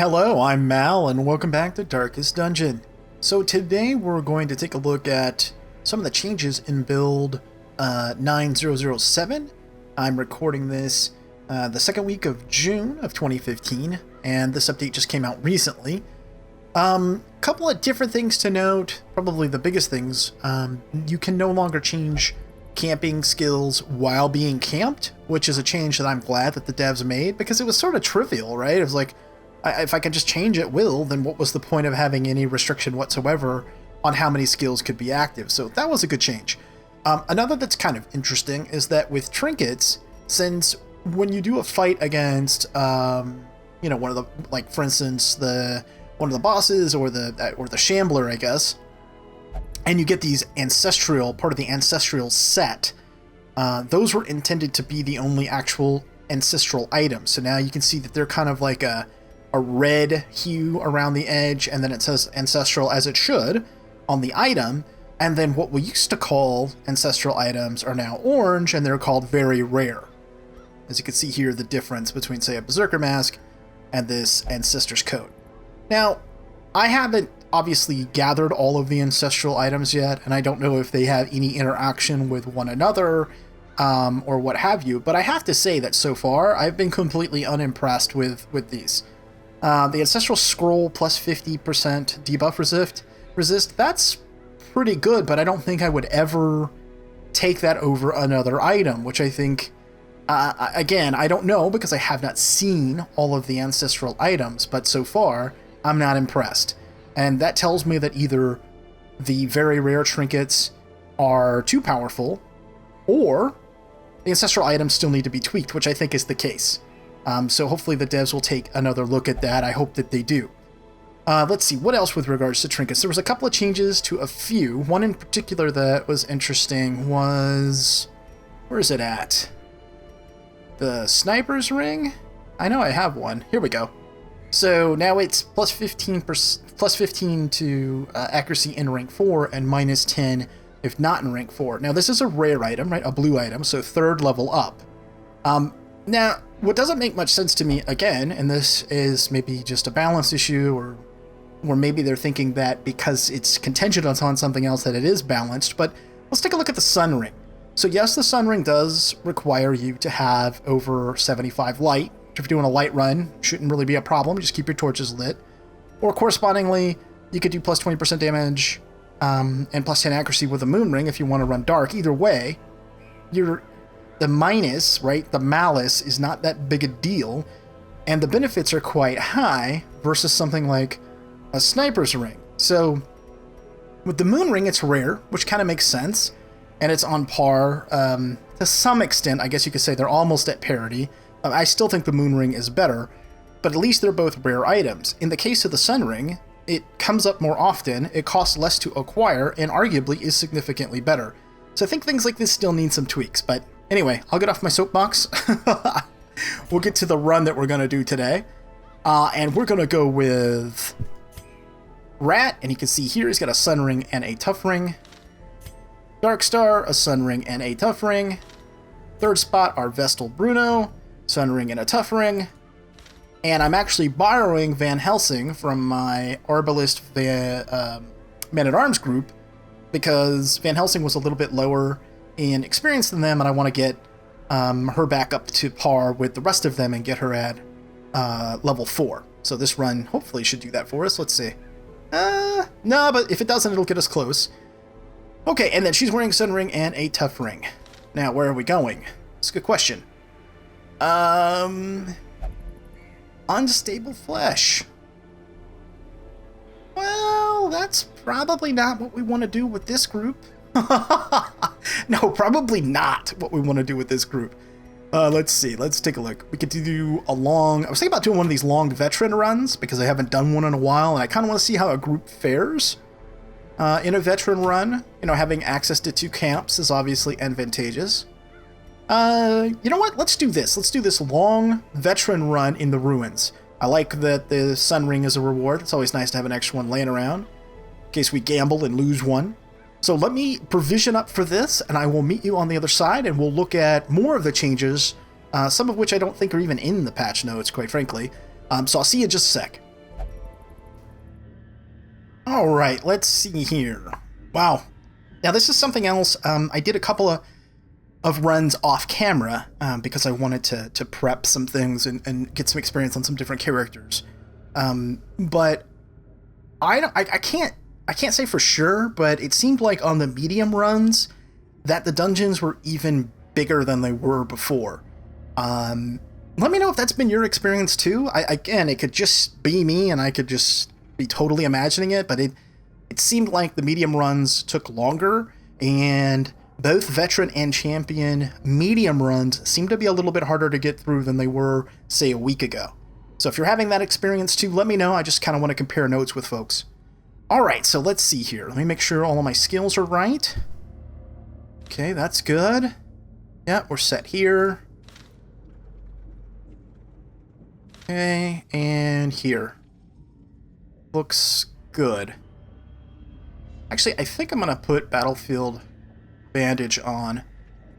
Hello, I'm Mal, and welcome back to Darkest Dungeon. So today we're going to take a look at some of the changes in build 9007. I'm recording this the second week of June of 2015, and this update just came out recently. Couple of different things to note, probably the biggest things. You can no longer change camping skills while being camped, which is a change that I'm glad that the devs made, because it was sort of trivial, right? It was like, if I can just change at will, then what was the point of having any restriction whatsoever on how many skills could be active? So that was a good change. Another that's kind of interesting is that with Trinkets, since when you do a fight against, one of the, like for instance, one of the bosses or the Shambler, I guess, and you get these part of the ancestral set, those were intended to be the only actual ancestral items. So now you can see that they're kind of like a red hue around the edge, and then it says ancestral as it should on the item, and then what we used to call ancestral items are now orange, and they're called very rare. As you can see here, the difference between, say, a Berserker Mask and this Ancestor's Coat. Now, I haven't obviously gathered all of the ancestral items yet, and I don't know if they have any interaction with one another, or what have you, but I have to say that so far, I've been completely unimpressed with these. The Ancestral Scroll plus 50% debuff resist, that's pretty good, but I don't think I would ever take that over another item, which I think, again, I don't know because I have not seen all of the ancestral items, but so far, I'm not impressed. And that tells me that either the very rare trinkets are too powerful, or the ancestral items still need to be tweaked, which I think is the case. So hopefully the devs will take another look at that. I hope that they do. Let's see, what else with regards to trinkets? There was a couple of changes to a few. One in particular that was interesting was... where is it at? The Sniper's Ring? I know I have one. Here we go. So now it's plus 15 to accuracy in rank 4 and minus 10 if not in rank 4. Now this is a rare item, right? A blue item, so third level up. Now, what doesn't make much sense to me, again, and this is maybe just a balance issue, or maybe they're thinking that because it's contingent on something else that it is balanced, but let's take a look at the Sun Ring. So yes, the Sun Ring does require you to have over 75 light. If you're doing a light run, shouldn't really be a problem, just keep your torches lit. Or correspondingly, you could do plus 20% damage and plus 10 accuracy with a Moon Ring if you want to run dark. Either way, the minus, right, the malice is not that big a deal, and the benefits are quite high versus something like a Sniper's Ring. So with the Moon Ring, it's rare, which kind of makes sense, and it's on par to some extent. I guess you could say they're almost at parity. I still think the Moon Ring is better, but at least they're both rare items. In the case of the Sun Ring, it comes up more often, it costs less to acquire, and arguably is significantly better. So I think things like this still need some tweaks, but anyway, I'll get off my soapbox. We'll get to the run that we're going to do today. And we're going to go with Rat, and you can see here he's got a Sun Ring and a Tough Ring. Darkstar, a Sun Ring and a Tough Ring. Third spot, our Vestal Bruno, Sun Ring and a Tough Ring. And I'm actually borrowing Van Helsing from my Arbalist Man-at-Arms group, because Van Helsing was a little bit lower in experience than them, and I want to get her back up to par with the rest of them and get her at level 4. So this run hopefully should do that for us. Let's see. No, but if it doesn't, it'll get us close. Okay, and then she's wearing Sun Ring and a Tough Ring. Now, where are we going? It's a good question. Unstable Flesh. Well, that's probably not what we want to do with this group. No, probably not what we want to do with this group. Let's see. Let's take a look. We could do I was thinking about doing one of these long veteran runs, because I haven't done one in a while, and I kind of want to see how a group fares in a veteran run. Having access to 2 camps is obviously advantageous. You know what? Let's do this. Let's do this long veteran run in the ruins. I like that the Sun Ring is a reward. It's always nice to have an extra one laying around in case we gamble and lose one. So let me provision up for this, and I will meet you on the other side, and we'll look at more of the changes, some of which I don't think are even in the patch notes, quite frankly. So I'll see you in just a sec. All right, let's see here. Wow. Now this is something else. I did a couple of runs off camera because I wanted to prep some things and get some experience on some different characters. But I can't say for sure, but it seemed like on the medium runs that the dungeons were even bigger than they were before. Let me know if that's been your experience too. Again, it could just be me and I could just be totally imagining it, but it seemed like the medium runs took longer, and both veteran and champion medium runs seem to be a little bit harder to get through than they were, say, a week ago. So if you're having that experience too, let me know. I just kind of want to compare notes with folks. All right, so let's see here. Let me make sure all of my skills are right. Okay, that's good. Yeah, we're set here. Okay, and here. Looks good. Actually, I think I'm going to put Battlefield Bandage on.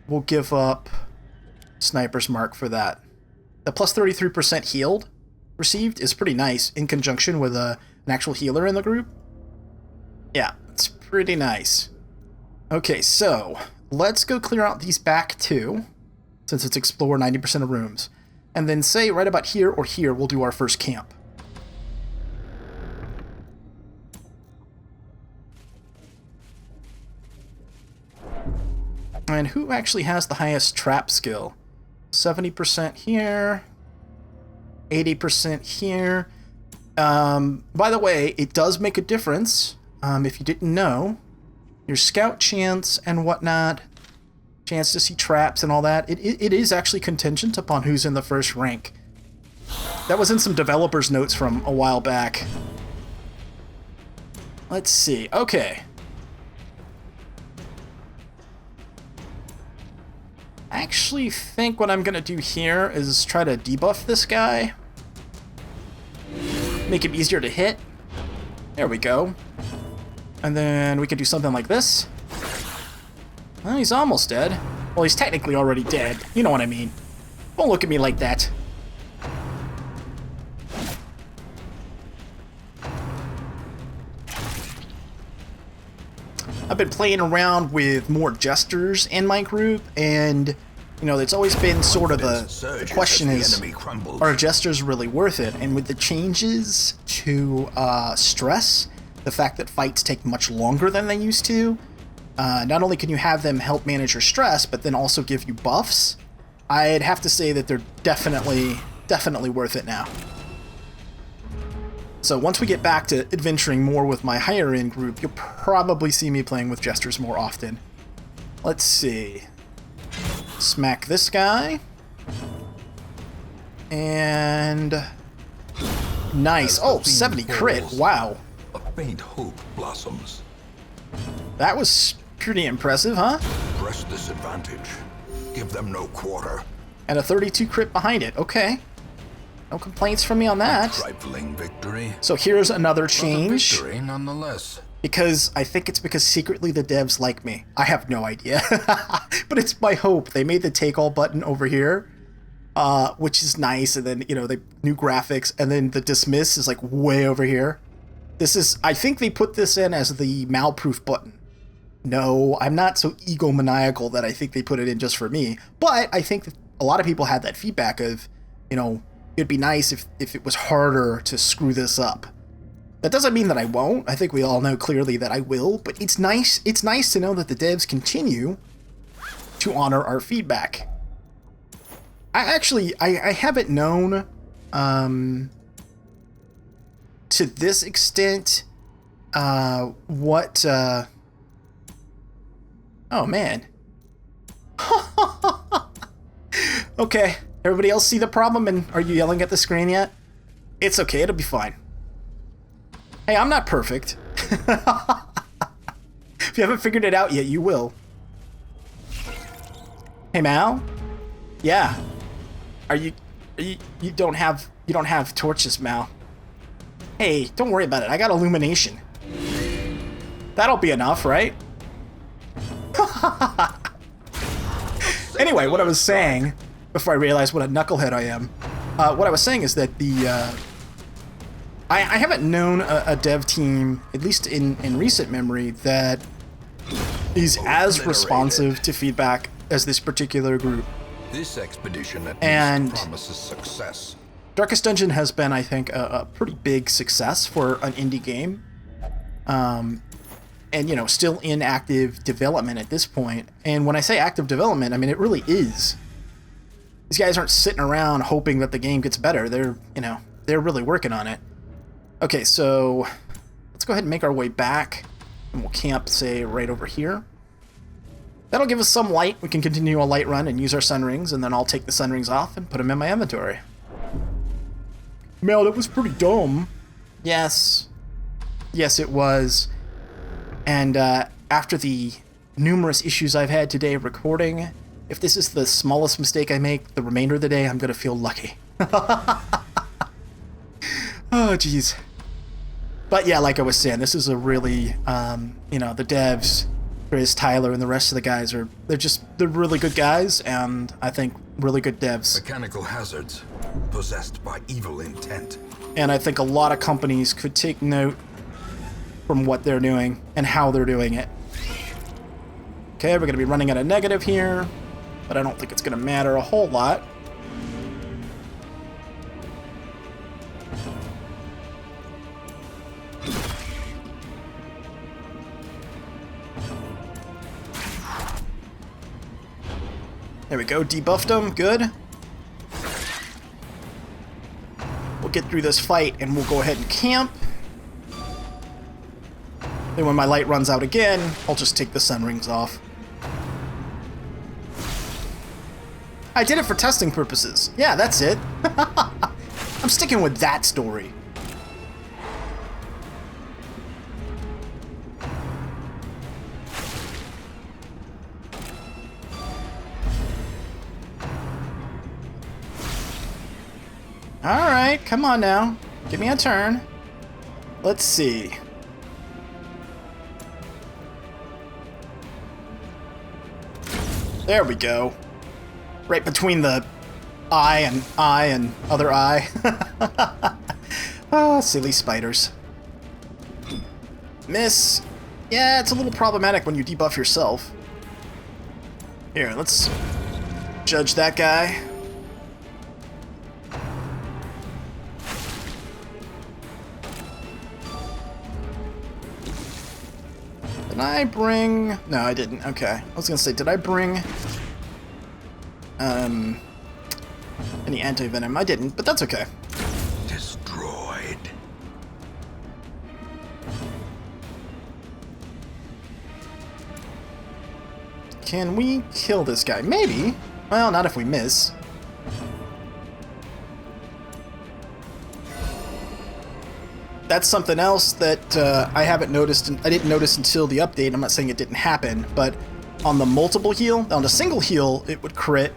We'll give up Sniper's Mark for that. The plus 33% healed received is pretty nice in conjunction with an actual healer in the group. Yeah, it's pretty nice. Okay, so let's go clear out these back two, since it's explore 90% of rooms. And then say right about here or here, we'll do our first camp. And who actually has the highest trap skill? 70% here, 80% here. By the way, it does make a difference. If you didn't know, your scout chance and whatnot, chance to see traps and all that, it is actually contingent upon who's in the first rank. That was in some developers' notes from a while back. Let's see. Okay. I actually think what I'm going to do here is try to debuff this guy. Make him easier to hit. There we go. And then we could do something like this. Well, he's almost dead. Well, he's technically already dead. You know what I mean. Don't look at me like that. I've been playing around with more jesters in my group, and you know, it's always been sort of the question is, are jesters really worth it? And with the changes to stress, the fact that fights take much longer than they used to, not only can you have them help manage your stress, but then also give you buffs, I'd have to say that they're definitely worth it now. So once we get back to adventuring more with my higher end group, you'll probably see me playing with jesters more often. Let's see. Smack this guy. And nice. Oh, 70 crit. Wow. A faint hope blossoms. That was pretty impressive, huh? Press this advantage. Give them no quarter. And a 32 crit behind it. Okay. No complaints from me on that. Trifling victory. So here's another change. Victory nonetheless. Because I think it's because secretly the devs like me. I have no idea. But it's my hope. They made the take all button over here, which is nice. And then, you know, the new graphics. And then the dismiss is like way over here. This is, I think they put this in as the malproof button. No, I'm not so egomaniacal that I think they put it in just for me. But I think that a lot of people had that feedback of, you know, it'd be nice if it was harder to screw this up. That doesn't mean that I won't. I think we all know clearly that I will, but it's nice to know that the devs continue to honor our feedback. I haven't known to this extent what oh man. Okay. Everybody else see the problem, and are you yelling at the screen yet? It's okay, it'll be fine. Hey, I'm not perfect. If you haven't figured it out yet, you will. Hey, Mal? Yeah. You don't have torches, Mal. Hey, don't worry about it. I got illumination. That'll be enough, right? Anyway, what I was saying, before I realized what a knucklehead I am, what I was saying is that I haven't known a dev team, at least in recent memory, that is as responsive to feedback as this particular group. This expedition at least promises success. Darkest Dungeon has been, I think, a pretty big success for an indie game. And, you know, still in active development at this point. And when I say active development, I mean, it really is. These guys aren't sitting around hoping that the game gets better. They're, you know, they're really working on it. Okay, so let's go ahead and make our way back. And we'll camp, say, right over here. That'll give us some light. We can continue a light run and use our sun rings, and then I'll take the sun rings off and put them in my inventory. Mel, that was pretty dumb. Yes. Yes, it was. And after the numerous issues I've had today recording, if this is the smallest mistake I make the remainder of the day, I'm going to feel lucky. Oh, jeez. But yeah, like I was saying, this is a really, you know, the devs, Chris, Tyler, and the rest of the guys they're really good guys, and I think really good devs. Mechanical hazards possessed by evil intent. And I think a lot of companies could take note from what they're doing and how they're doing it. Okay, we're going to be running at a negative here, but I don't think it's going to matter a whole lot. There we go, debuffed them, good. We'll get through this fight and we'll go ahead and camp. Then when my light runs out again, I'll just take the sun rings off. I did it for testing purposes. Yeah, that's it. I'm sticking with that story. Alright, come on now. Give me a turn. Let's see. There we go. Right between the eye and other eye. Oh, silly spiders. Miss. Yeah, it's a little problematic when you debuff yourself. Here, let's judge that guy. Did I bring... No, I didn't. Okay. I was gonna say, did I bring... any anti-venom? I didn't, but that's okay. Destroyed. Can we kill this guy? Maybe. Well, not if we miss. That's something else that I haven't noticed. I didn't notice until the update. I'm not saying it didn't happen, but on the multiple heal, on a single heal, it would crit.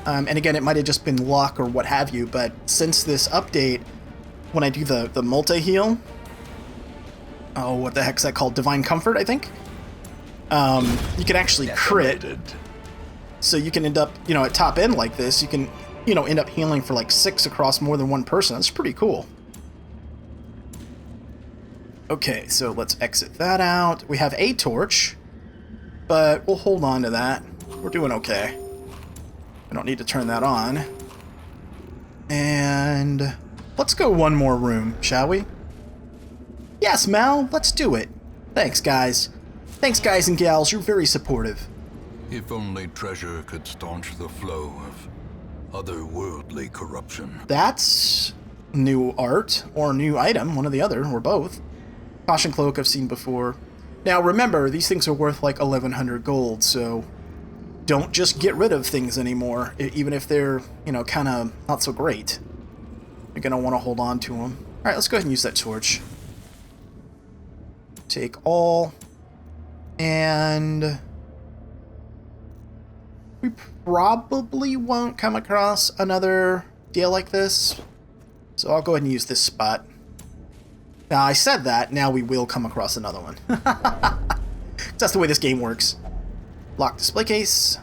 And again, it might have just been luck or what have you, but since this update, when I do the multi-heal, oh, what the heck's that called? Divine Comfort, I think? You can actually crit. So you can end up, you know, at top end like this, you can, you know, end up healing for like 6 across more than one person. That's pretty cool. Okay, so let's exit that out. We have a torch, but we'll hold on to that. We're doing okay. I don't need to turn that on. And let's go one more room, shall we? Yes, Mal, let's do it. Thanks, guys. Thanks, guys and gals. You're very supportive. If only treasure could staunch the flow of otherworldly corruption. That's new art or new item, one or the other, or both. Caution Cloak I've seen before. Now remember, these things are worth like 1100 gold, so don't just get rid of things anymore, even if they're, you know, kind of not so great. You're going to want to hold on to them. Alright, let's go ahead and use that torch. Take all. And we probably won't come across another deal like this, so I'll go ahead and use this spot. Now, I said that, now we will come across another one. That's the way this game works. Lock display case.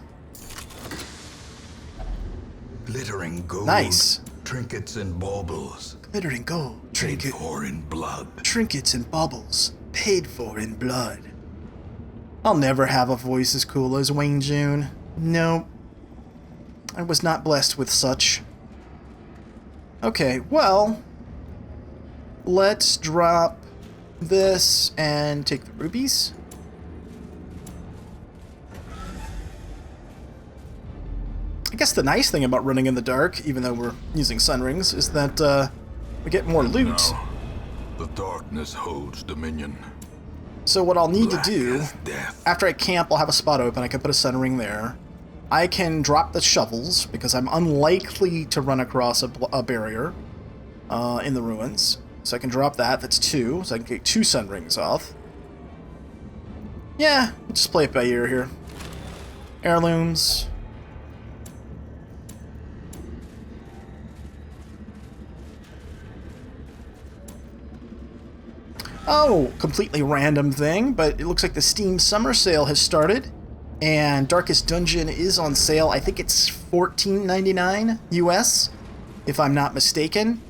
Glittering gold. Nice. Trinkets and baubles. Glittering gold. Paid for in blood. Trinkets and baubles. Paid for in blood. I'll never have a voice as cool as Wayne June. Nope. I was not blessed with such. Okay, well, let's drop this and take the rubies. I guess the nice thing about running in the dark, even though we're using sun rings, is that we get more loot. Now, the darkness holds dominion. So what I'll need Black to do, as death. after I camp, I'll have a spot open. I can put a sun ring there. I can drop the shovels, because I'm unlikely to run across a barrier in the ruins. So I can drop that. That's 2. So I can get 2 sun rings off. Yeah, we'll just play it by ear here. Heirlooms. Oh, completely random thing, but it looks like the Steam Summer Sale has started, and Darkest Dungeon is on sale. I think it's $14.99 US, if I'm not mistaken.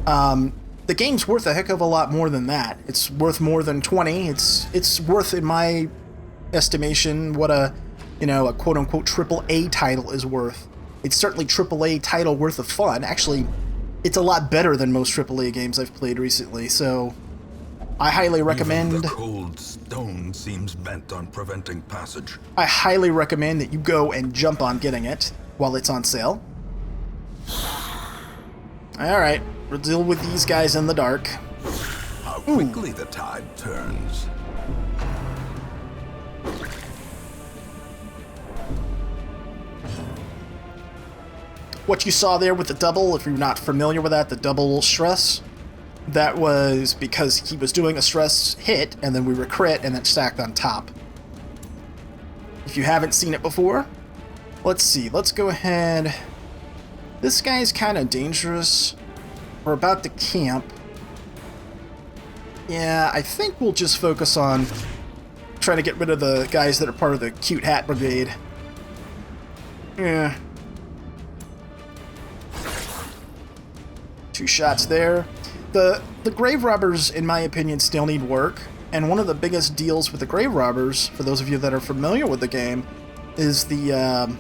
The game's worth a heck of a lot more than that. It's worth more than 20. It's worth, in my estimation, what a quote-unquote AAA title is worth. It's certainly AAA title worth of fun. Actually, it's a lot better than most AAA games I've played recently, so I highly recommend... Even the cold stone seems bent on preventing passage. I highly recommend that you go and jump on getting it while it's on sale. Alright, we'll deal with these guys in the dark. How quickly the tide turns. What you saw there with the double, if you're not familiar with that, the double stress, that was because he was doing a stress hit, and then we were crit, and then stacked on top. If you haven't seen it before, let's see. Let's go ahead. This guy's kind of dangerous. We're about to camp. Yeah, I think we'll just focus on trying to get rid of the guys that are part of the Cute Hat Brigade. Yeah. 2 shots there. The grave robbers, in my opinion, still need work, and one of the biggest deals with the grave robbers, for those of you that are familiar with the game, is the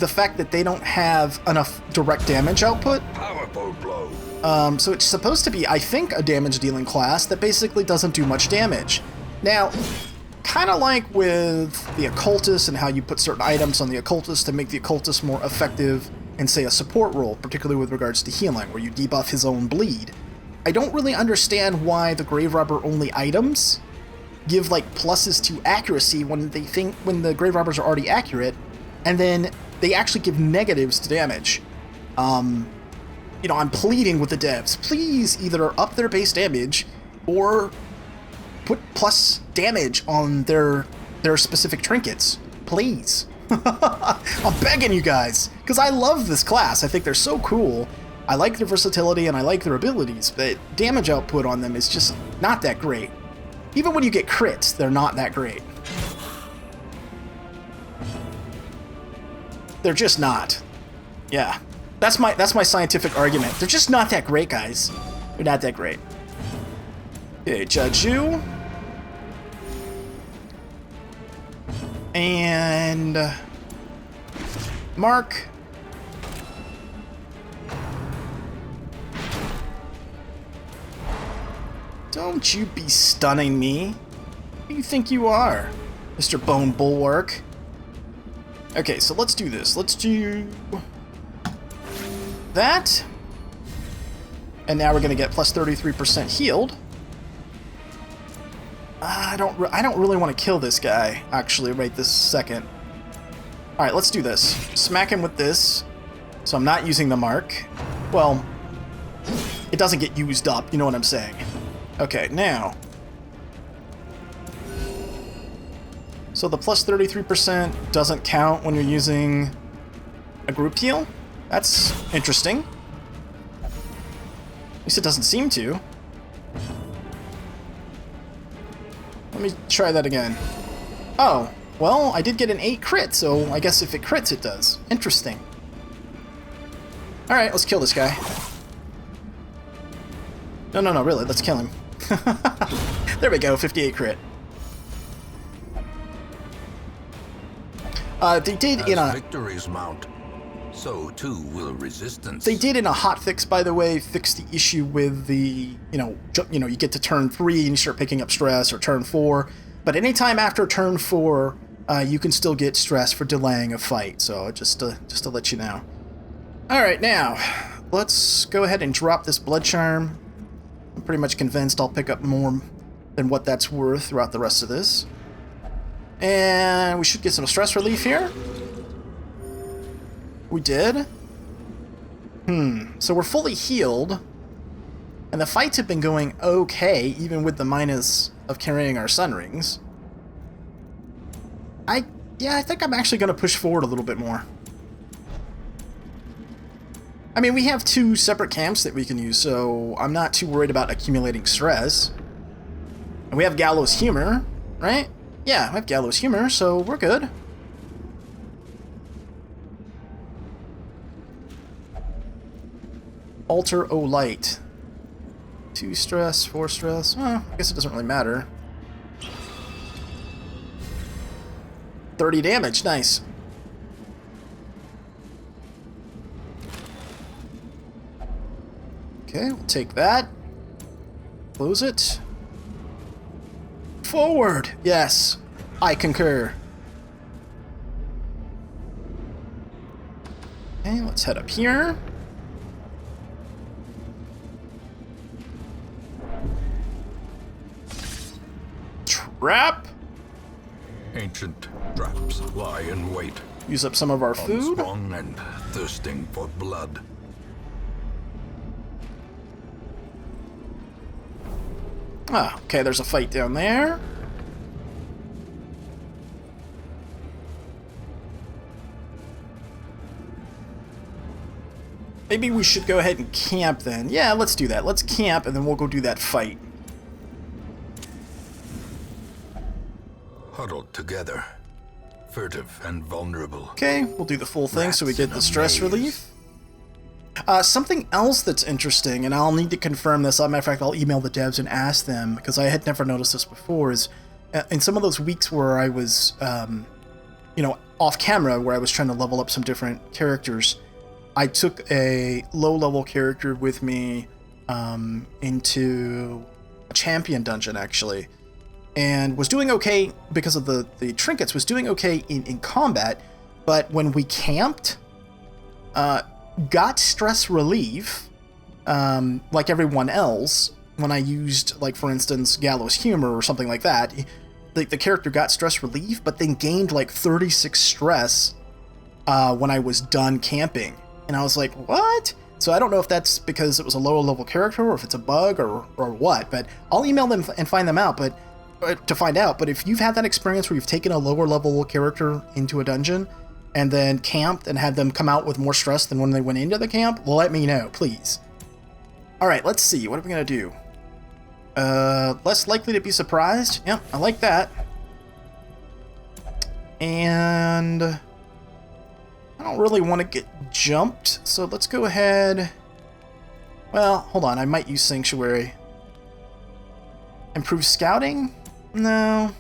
fact that they don't have enough direct damage output. Powerful blow. So it's supposed to be, I think, a damage-dealing class that basically doesn't do much damage. Now, kind of like with the occultist and how you put certain items on the occultist to make the occultist more effective in, say, a support role, particularly with regards to healing, where you debuff his own bleed. I don't really understand why the grave robber only items give like pluses to accuracy when the grave robbers are already accurate, and then they actually give negatives to damage. I'm pleading with the devs, please either up their base damage or put plus damage on their specific trinkets, please. I'm begging you guys, because I love this class. I think they're so cool. I like their versatility and I like their abilities, but damage output on them is just not that great. Even when you get crits, they're not that great. They're just not. Yeah. That's my scientific argument. They're just not that great, guys. They're not that great. Okay, Judge you. And Mark. Don't you be stunning me. Who do you think you are, Mr. Bone Bulwark? Okay, so let's do this. Let's do that. And now we're going to get plus 33% healed. I don't really want to kill this guy, actually, right this second. Alright, let's do this. Smack him with this. So I'm not using the mark. Well, it doesn't get used up, you know what I'm saying. Okay, now. So the plus 33% doesn't count when you're using a group heal? That's interesting. At least it doesn't seem to. Let me try that again. Oh, well, I did get an 8 crit, so I guess if it crits, it does. Interesting. Alright, let's kill this guy. No, really, let's kill him. There we go, 58 crit. They did in a... victories mount, so too will resistance. They did in a hotfix, by the way, fix the issue with the, you get to turn 3 and you start picking up stress, or turn 4. But anytime after turn 4, you can still get stress for delaying a fight. So just to let you know. All right, now let's go ahead and drop this blood charm. I'm pretty much convinced I'll pick up more than what that's worth throughout the rest of this. And we should get some stress relief here. We did. So we're fully healed. And the fights have been going okay, even with the minus of carrying our sun rings. I think I'm actually going to push forward a little bit more. I mean, we have 2 separate camps that we can use, so I'm not too worried about accumulating stress. And we have Gallows Humor, right? Yeah, we have Gallows Humor, so we're good. Alter O Light. 2 stress, 4 stress. Well, I guess it doesn't really matter. 30 damage, nice. Okay, we'll take that. Close it. Forward! Yes, I concur. Okay, let's head up here. Trap! Ancient traps lie in wait. Use up some of our food. Unsprung and thirsting for blood. Ah, okay, there's a fight down there. Maybe we should go ahead and camp then. Yeah, let's do that. Let's camp and then we'll go do that fight. Huddled together, furtive and vulnerable. Okay, we'll do the full thing so we get the stress relief. Something else that's interesting, and I'll need to confirm this. As a matter of fact, I'll email the devs and ask them, because I had never noticed this before, is in some of those weeks where I was, off camera, where I was trying to level up some different characters, I took a low-level character with me into a champion dungeon, actually, and was doing okay because of the trinkets, was doing okay in combat, but when we camped, got stress relief, like everyone else, when I used, like, for instance, Gallows Humor or something like that. The character got stress relief, but then gained, like, 36 stress when I was done camping. And I was like, what? So I don't know if that's because it was a lower level character, or if it's a bug, or what, but I'll email them and find them out, to find out. But if you've had that experience where you've taken a lower level character into a dungeon, and then camped and had them come out with more stress than when they went into the camp, let me know, please. Alright, let's see. What are we going to do? Less likely to be surprised. Yep, I like that. And I don't really want to get jumped, so let's go ahead. Well, hold on. I might use Sanctuary. Improve scouting? No.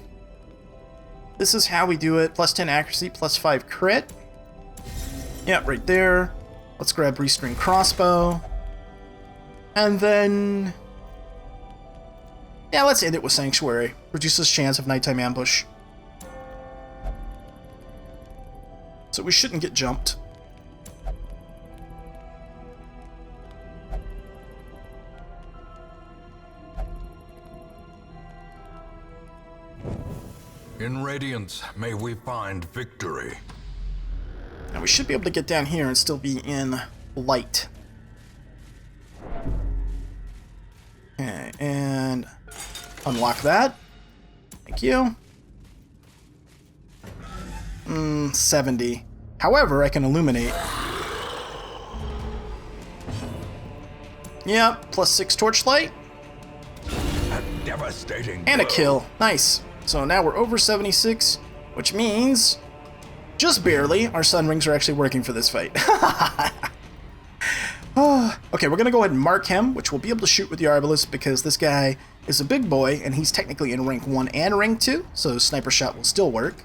This is how we do it. Plus 10 accuracy, plus 5 crit. Yeah, right there. Let's grab Restring Crossbow. And then... yeah, let's end it with Sanctuary. Reduces chance of nighttime ambush. So we shouldn't get jumped. In Radiance, may we find victory. Now we should be able to get down here and still be in light. Okay, and unlock that. Thank you. 70. However, I can illuminate. Yep, plus 6 torchlight. A devastating And a blow. kill. Nice. So now we're over 76, which means, just barely, our sun rings are actually working for this fight. Okay, we're going to go ahead and mark him, which we'll be able to shoot with the Arbalist because this guy is a big boy, and he's technically in rank 1 and rank 2, so sniper shot will still work.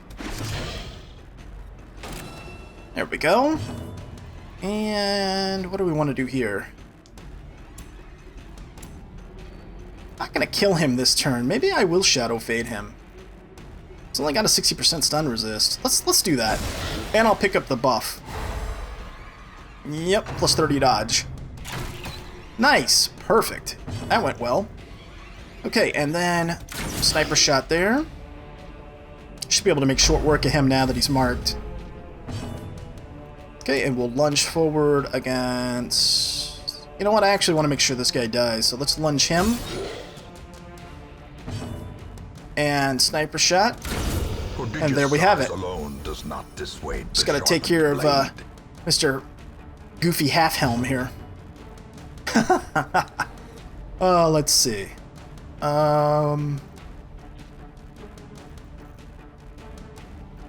There we go. And what do we want to do here? I'm not going to kill him this turn. Maybe I will Shadow Fade him. It's only got a 60% stun resist. Let's do that. And I'll pick up the buff. Yep, plus 30 dodge. Nice. Perfect. That went well. Okay, and then sniper shot there. Should be able to make short work of him now that he's marked. Okay, and we'll lunge forward against... You know what? I actually want to make sure this guy dies, so let's lunge him. And sniper shot. And there we have it. Just gotta take care of Mr. Goofy Half-Helm here. Let's see. You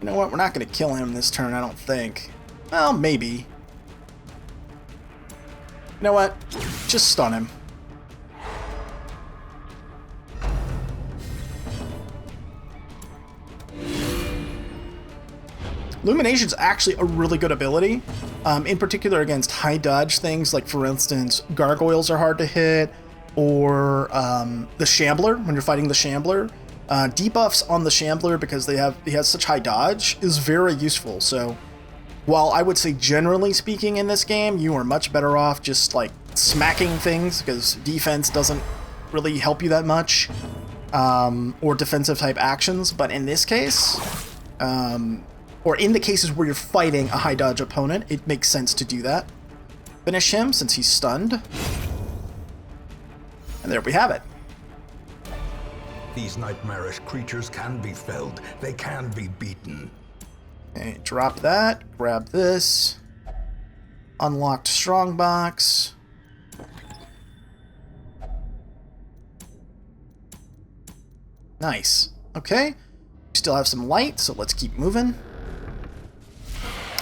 know what? We're not gonna kill him this turn, I don't think. Well, maybe. You know what? Just stun him. Illumination's actually a really good ability, in particular against high dodge things, like for instance, gargoyles are hard to hit, or the Shambler, when you're fighting the Shambler. Debuffs on the Shambler, because he has such high dodge, is very useful. So while I would say generally speaking in this game, you are much better off just like smacking things, because defense doesn't really help you that much, or defensive type actions, but in this case, or in the cases where you're fighting a high dodge opponent, it makes sense to do that. Finish him since he's stunned. And there we have it. These nightmarish creatures can be felled. They can be beaten. Okay, drop that. Grab this. Unlocked strongbox. Nice. Okay. Still have some light, so let's keep moving.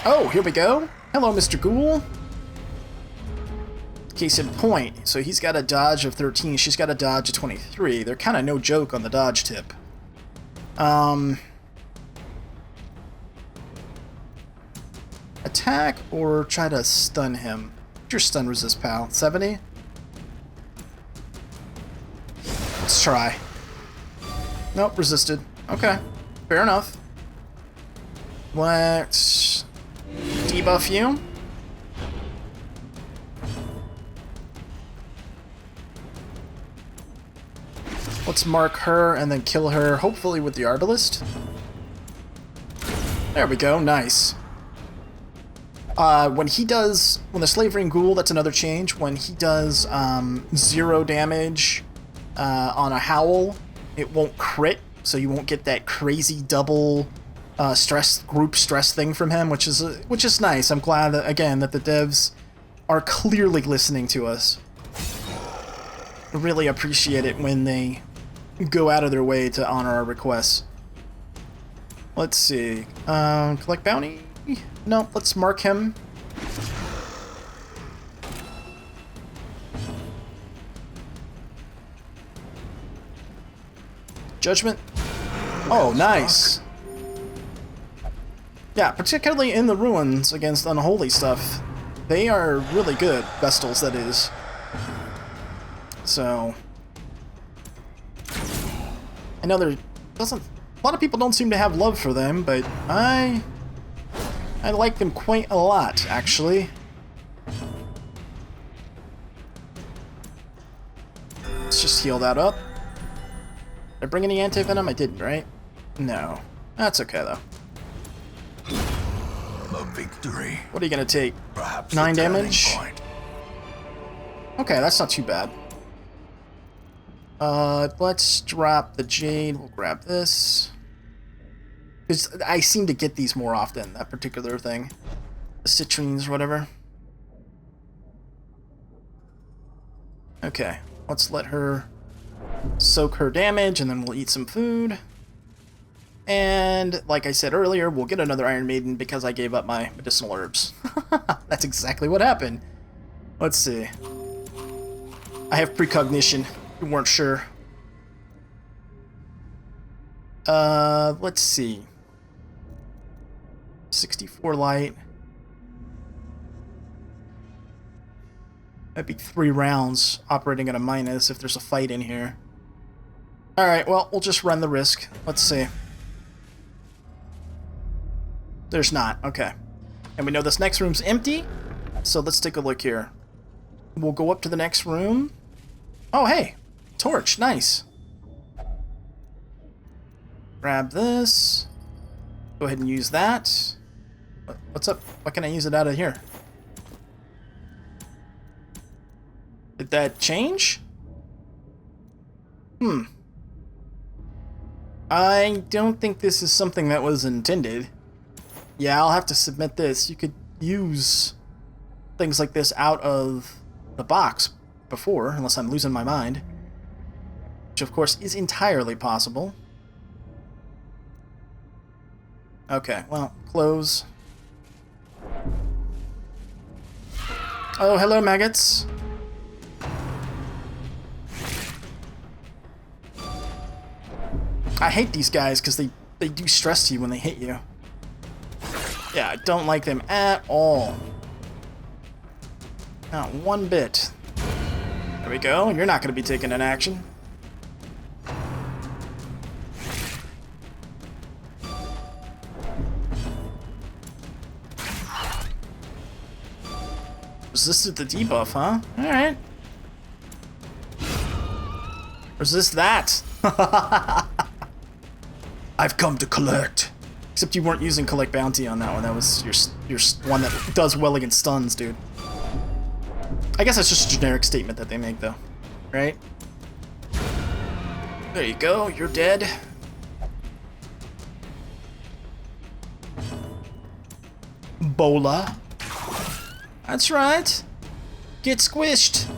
Oh, here we go. Hello, Mr. Ghoul. Case in point, so he's got a dodge of 13, she's got a dodge of 23. They're kind of no joke on the dodge tip. Attack or try to stun him? What's your stun resist, pal? 70? Let's try. Nope, resisted. Okay, fair enough. Let's debuff you. Let's mark her and then kill her, hopefully with the Arbalist. There we go, nice. When the Slavering Ghoul, that's another change, when he does 0 damage on a Howl, it won't crit, so you won't get that crazy double group stress thing from him, which is nice. I'm glad that, again, that the devs are clearly listening to us. I really appreciate it when they go out of their way to honor our requests. Let's see. Collect bounty? No, let's mark him. Judgment. Oh, nice. Yeah, particularly in the ruins against unholy stuff. They are really good, Vestals, that is. So I know a lot of people don't seem to have love for them, but I like them quite a lot, actually. Let's just heal that up. Did I bring any anti-venom? I didn't, right? No. That's okay, though. A victory. What are you gonna take? Perhaps 9 the turning damage? point. Okay, that's not too bad. Let's drop the Jade. We'll grab this. Because I seem to get these more often, that particular thing. The citrines or whatever. Okay, let's let her soak her damage, and then we'll eat some food. And, like I said earlier, we'll get another Iron Maiden because I gave up my medicinal herbs. That's exactly what happened. Let's see. I have precognition. You weren't sure. Let's see. 64 light. That'd be 3 rounds operating at a minus if there's a fight in here. Alright, well, we'll just run the risk. Let's see. There's not. Okay. And we know this next room's empty, so let's take a look here. We'll go up to the next room. Oh, hey! Torch. Nice. Grab this. Go ahead and use that. What's up? Why can't I use it out of here? Did that change? I don't think this is something that was intended. Yeah, I'll have to submit this. You could use things like this out of the box before, unless I'm losing my mind. Which, of course, is entirely possible. Okay, well, close. Oh, hello, Maggots. I hate these guys because they do stress you when they hit you. Yeah, I don't like them at all. Not one bit. There we go. You're not going to be taking an action. Resisted the debuff, huh? Alright. Resist that! I've come to collect. Except you weren't using collect bounty on that one. That was your one that does well against stuns, dude. I guess that's just a generic statement that they make, though. Right? There you go. You're dead. Bola. That's right. Get squished.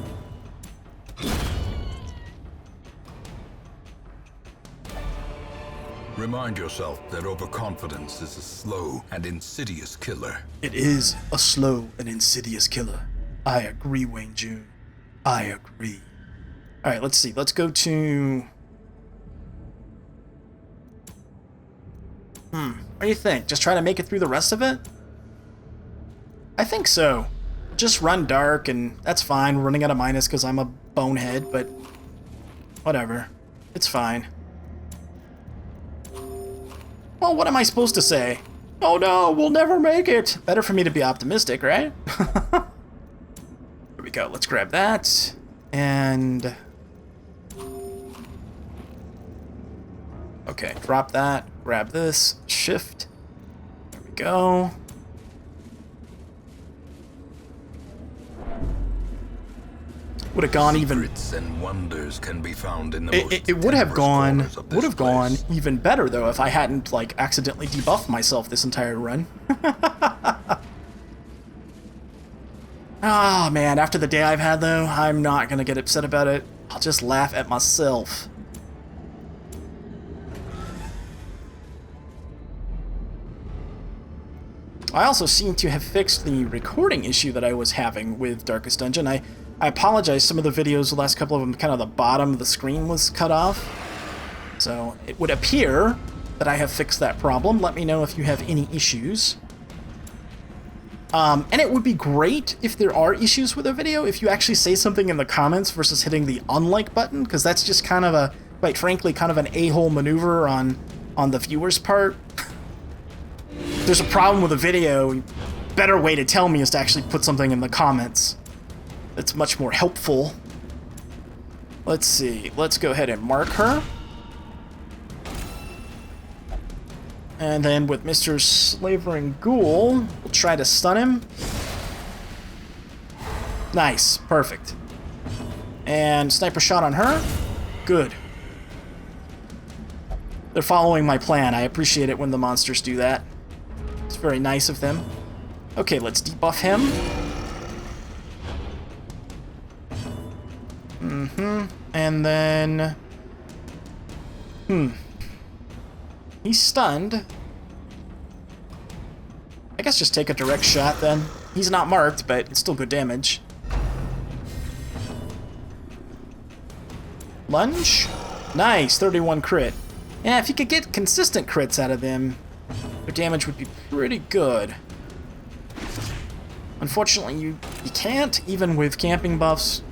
Remind yourself that overconfidence is a slow and insidious killer. It is a slow and insidious killer. I agree, Wayne June. I agree. Alright, let's see. Let's go to... What do you think? Just try to make it through the rest of it? I think so. Just run dark, and that's fine. We're running out of minus because I'm a bonehead, but whatever. It's fine. Well, what am I supposed to say? Oh no, we'll never make it! Better for me to be optimistic, right? Here we go. Let's grab that. And... okay, drop that. Grab this. Shift. There we go. Would have gone even. Secrets and wonders can be found in the most It would have gone. corners of this Would have gone place. even better though if I hadn't like accidentally debuffed myself this entire run. Ah, man, after the day I've had though, I'm not gonna get upset about it. I'll just laugh at myself. I also seem to have fixed the recording issue that I was having with Darkest Dungeon. I apologize, some of the videos, the last couple of them, kind of the bottom of the screen was cut off. So it would appear that I have fixed that problem. Let me know if you have any issues. And it would be great if there are issues with a video, if you actually say something in the comments versus hitting the unlike button, because that's just kind of a, quite frankly, kind of an a-hole maneuver on the viewer's part. If there's a problem with a video, better way to tell me is to actually put something in the comments. It's much more helpful. Let's see. Let's go ahead and mark her. And then with Mr. Slavering Ghoul, we'll try to stun him. Nice. Perfect. And sniper shot on her. Good. They're following my plan. I appreciate it when the monsters do that. It's very nice of them. Okay, let's debuff him. And then... he's stunned. I guess just take a direct shot then. He's not marked, but it's still good damage. Lunge. Nice, 31 crit. Yeah, if you could get consistent crits out of them, their damage would be pretty good. Unfortunately, you can't, even with camping buffs.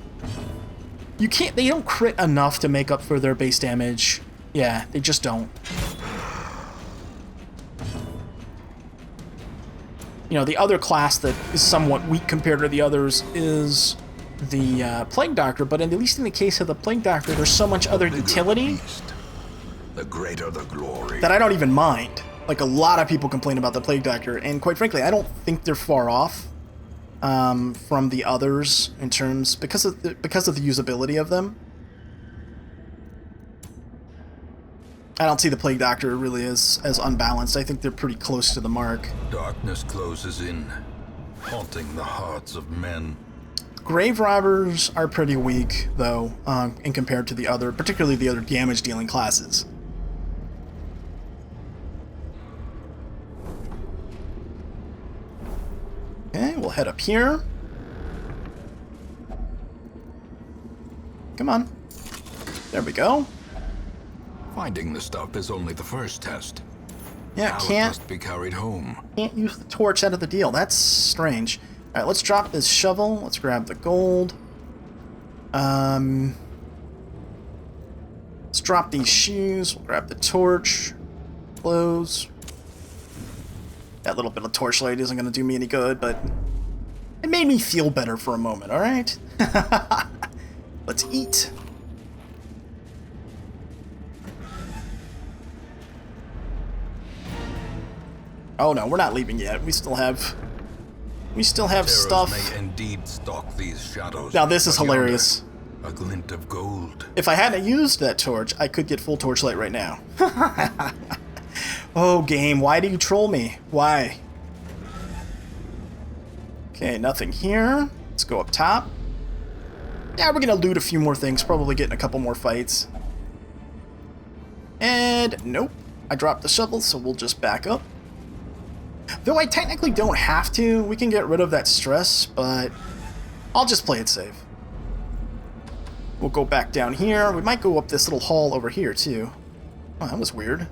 You can't, they don't crit enough to make up for their base damage. Yeah, they just don't. You know, the other class that is somewhat weak compared to the others is the Plague Doctor, but at least in the case of the Plague Doctor, there's so much other utility the greater the glory that I don't even mind. Like, a lot of people complain about the Plague Doctor, and quite frankly, I don't think they're far off from the others in terms, because of the usability of them. I don't see the Plague Doctor really as unbalanced. I think they're pretty close to the mark. Darkness closes in, haunting the hearts of men. Grave Robbers are pretty weak, though, in compared to the other, particularly the other damage-dealing classes. Okay, we'll head up here. Come on. There we go. Finding the stuff is only the first test. Yeah, Now it can't must be carried home. use the torch out of the deal. That's strange. All right, let's drop this shovel. Let's grab the gold. Let's drop these shoes. We'll grab the torch. Clothes. That little bit of torchlight isn't going to do me any good, but it made me feel better for a moment, all right? Let's eat. Oh no, we're not leaving yet. We still have Terrors stuff. may indeed stalk these shadows. Now this is but yonder, hilarious. a glint of gold. If I hadn't used that torch, I could get full torchlight right now. Oh, game, why do you troll me? Why? Okay, nothing here. Let's go up top. Yeah, we're gonna loot a few more things, probably get in a couple more fights. And nope, I dropped the shovel, so we'll just back up. Though I technically don't have to, we can get rid of that stress, but I'll just play it safe. We'll go back down here. We might go up this little hall over here, too. Oh, that was weird.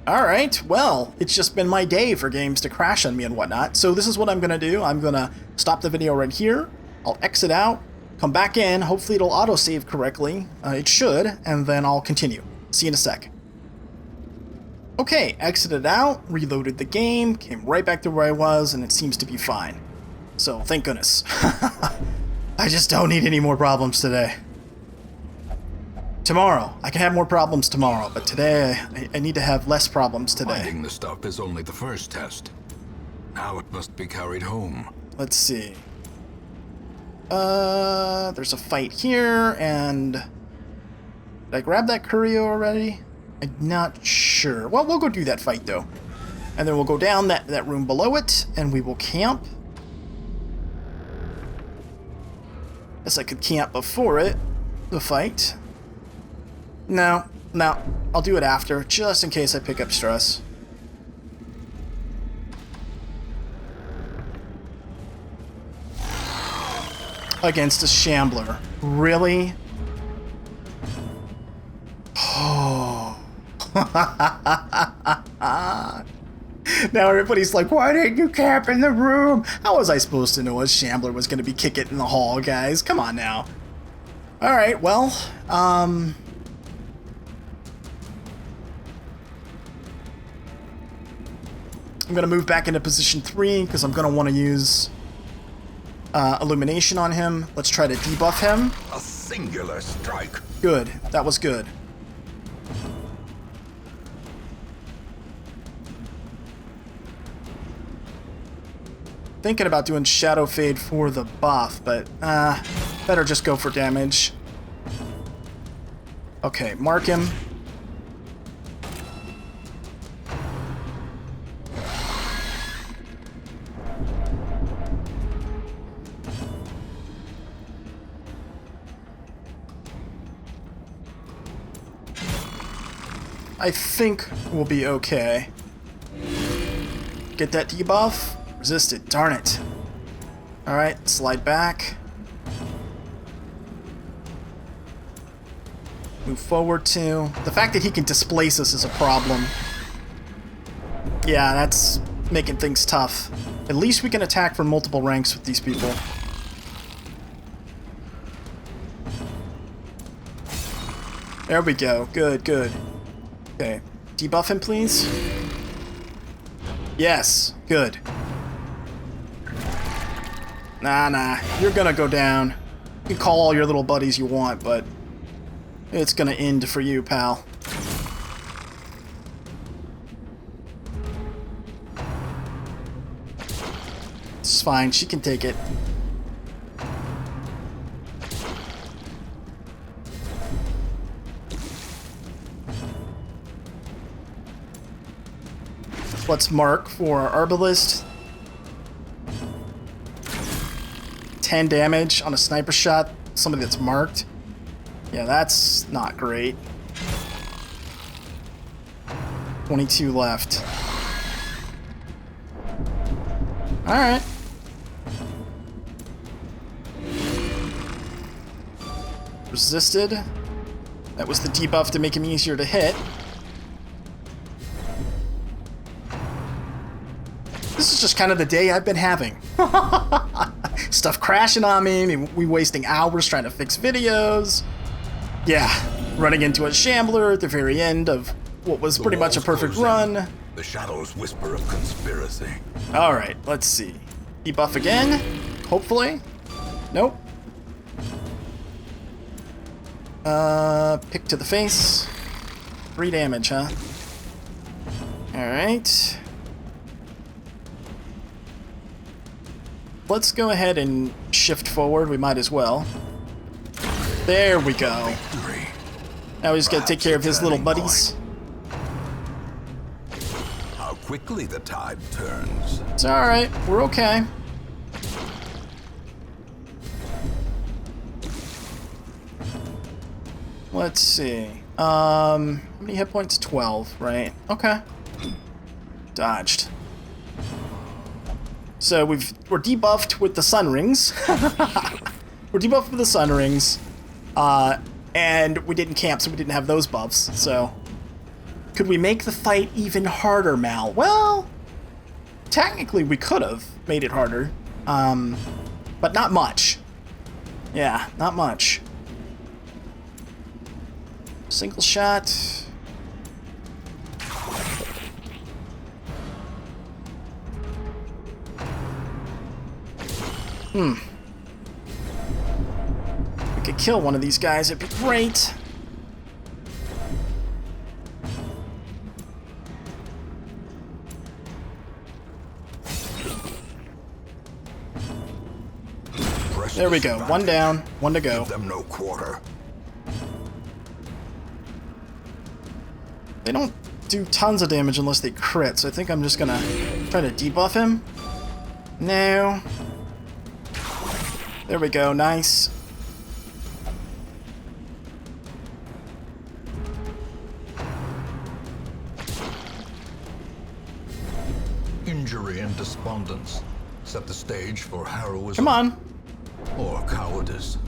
Alright, well, it's just been my day for games to crash on me and whatnot, so this is what I'm gonna do. I'm gonna stop the video right here. I'll exit out, come back in, hopefully it'll autosave correctly. It should, and then I'll continue. See you in a sec. Okay, exited out, reloaded the game, came right back to where I was, and it seems to be fine. So, thank goodness. I just don't need any more problems today. Tomorrow. I can have more problems tomorrow, but today I need to have less problems today. Finding the stuff is only the first test. Now it must be carried home. Let's see. There's a fight here, and... Did I grab that curio already? I'm not sure. Well, we'll go do that fight, though. And then we'll go down that room below it, and we will camp. Guess I could camp before it, the fight. No, I'll do it after, just in case I pick up stress. Against a shambler. Really? Oh. Now everybody's like, why didn't you camp in the room? How was I supposed to know a shambler was going to be kicking in the hall, guys? Come on now. Alright, well, I'm going to move back into position 3 because I'm going to want to use illumination on him. Let's try to debuff him. a singular strike. Good. That was good. Thinking about doing Shadow Fade for the buff, but better just go for damage. Okay, mark him. I think we'll be okay. get that debuff. Resisted. Darn it. Alright, slide back. Move forward too. The fact that he can displace us is a problem. Yeah, that's making things tough. At least we can attack from multiple ranks with these people. There we go. Good, good. Okay. Debuff him, please. Yes. Good. Nah. You're gonna go down. You can call all your little buddies you want, but it's gonna end for you, pal. It's fine. She can take it. Let's mark for our Arbalist. 10 damage on a sniper shot. Somebody that's marked. Yeah, that's not great. 22 left. Alright. Resisted. That was the debuff to make him easier to hit. This is just kind of the day I've been having. Stuff crashing on me, we wasting hours trying to fix videos. Yeah, running into a shambler at the very end of what was pretty much a perfect run. The shadows whisper of conspiracy. Alright, let's see. Debuff again, hopefully. Nope. Pick to the face. 3 damage, huh? Alright. Let's go ahead and shift forward. We might as well. There we go. Now he's got to take care of his little buddies. How quickly the tide turns. It's alright. We're okay. Let's see. How many hit points? 12, right? Okay. Dodged. So we're debuffed with the sun rings. We're debuffed with the sun rings. And we didn't camp, so we didn't have those buffs. So could we make the fight even harder, Mal? Well, technically we could have made it harder. But not much. Yeah, not much. Single shot. We could kill one of these guys, it'd be great. There we go. One down, one to go. Give them no quarter. They don't do tons of damage unless they crit, so I think I'm just gonna try to debuff him. No. There we go, nice. Injury and despondence set the stage for heroism. Come on. Or cowardice.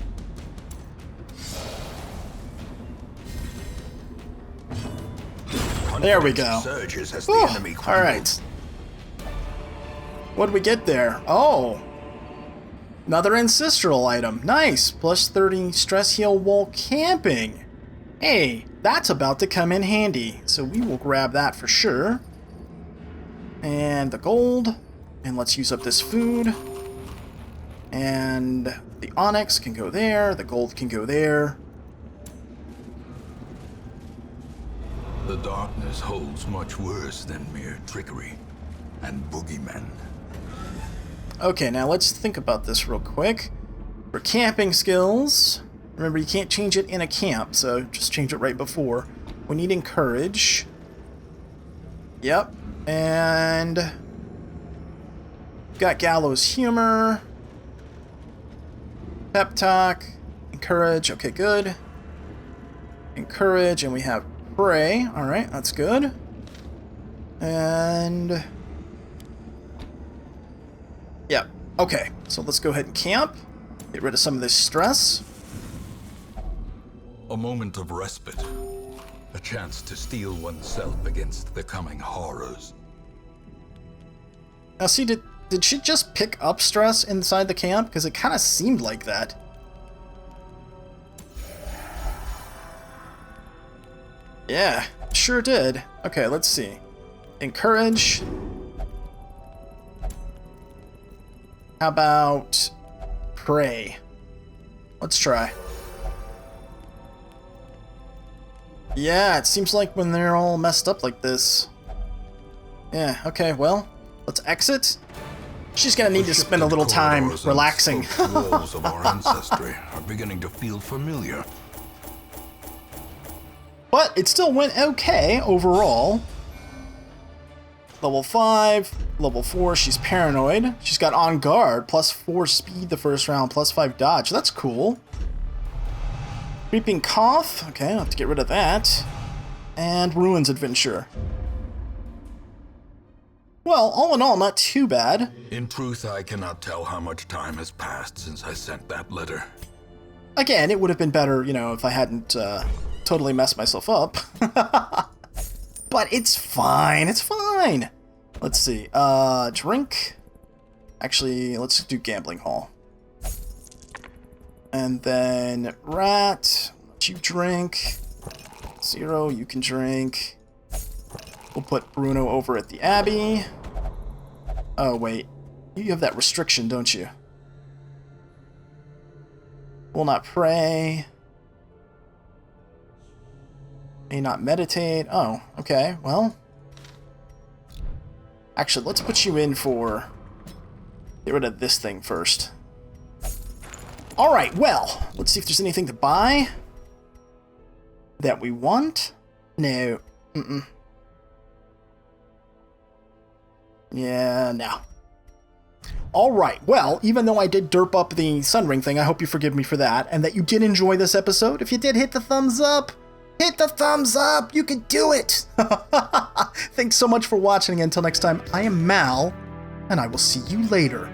There we go. Surges as the enemy crumbles. Alright. What did we get there? Oh. Another ancestral item. Nice. Plus 30 stress heal while camping. Hey, that's about to come in handy. So we will grab that for sure. And the gold. And let's use up this food. And the onyx can go there. The gold can go there. The darkness holds much worse than mere trickery and boogeymen. Okay, now let's think about this real quick. For camping skills, remember you can't change it in a camp, so just change it right before. We need encourage. Yep, and got gallows humor, pep talk, encourage. Okay, good. Encourage, and we have pray. All right, that's good. And Okay, so let's go ahead and camp. Get rid of some of this stress. A moment of respite. A chance to steel oneself against the coming horrors. Now see, did she just pick up stress inside the camp? Because it kind of seemed like that. Yeah, sure did. Okay, let's see. Encourage. How about pray? Let's try. Yeah, it seems like when they're all messed up like this. Yeah, okay, well, let's exit. She's gonna need to spend a little time relaxing. The walls of our ancestry are beginning to feel familiar. But it still went okay overall. Level 5, level 4, she's paranoid. She's got on guard, +4 speed the first round, +5 dodge. That's cool. Creeping cough. Okay, I'll have to get rid of that. And ruins adventure. Well, all in all, not too bad. In truth, I cannot tell how much time has passed since I sent that letter. Again, it would have been better, you know, if I hadn't totally messed myself up. But it's fine, it's fine. Let's see, drink. Actually, let's do gambling hall. And then rat, let you drink. 0, you can drink. We'll put Bruno over at the Abbey. Oh, wait. You have that restriction, don't you? Will not pray. May not meditate. Oh, okay. Well. Actually, let's put you in for... Get rid of this thing first. Alright, well. Let's see if there's anything to buy. That we want. No. Mm-mm. Yeah, no. Alright, well, even though I did derp up the Sunring thing, I hope you forgive me for that, and that you did enjoy this episode. If you did, hit the thumbs up! Hit the thumbs up! You can do it! Thanks so much for watching. Until next time, I am Mal, and I will see you later.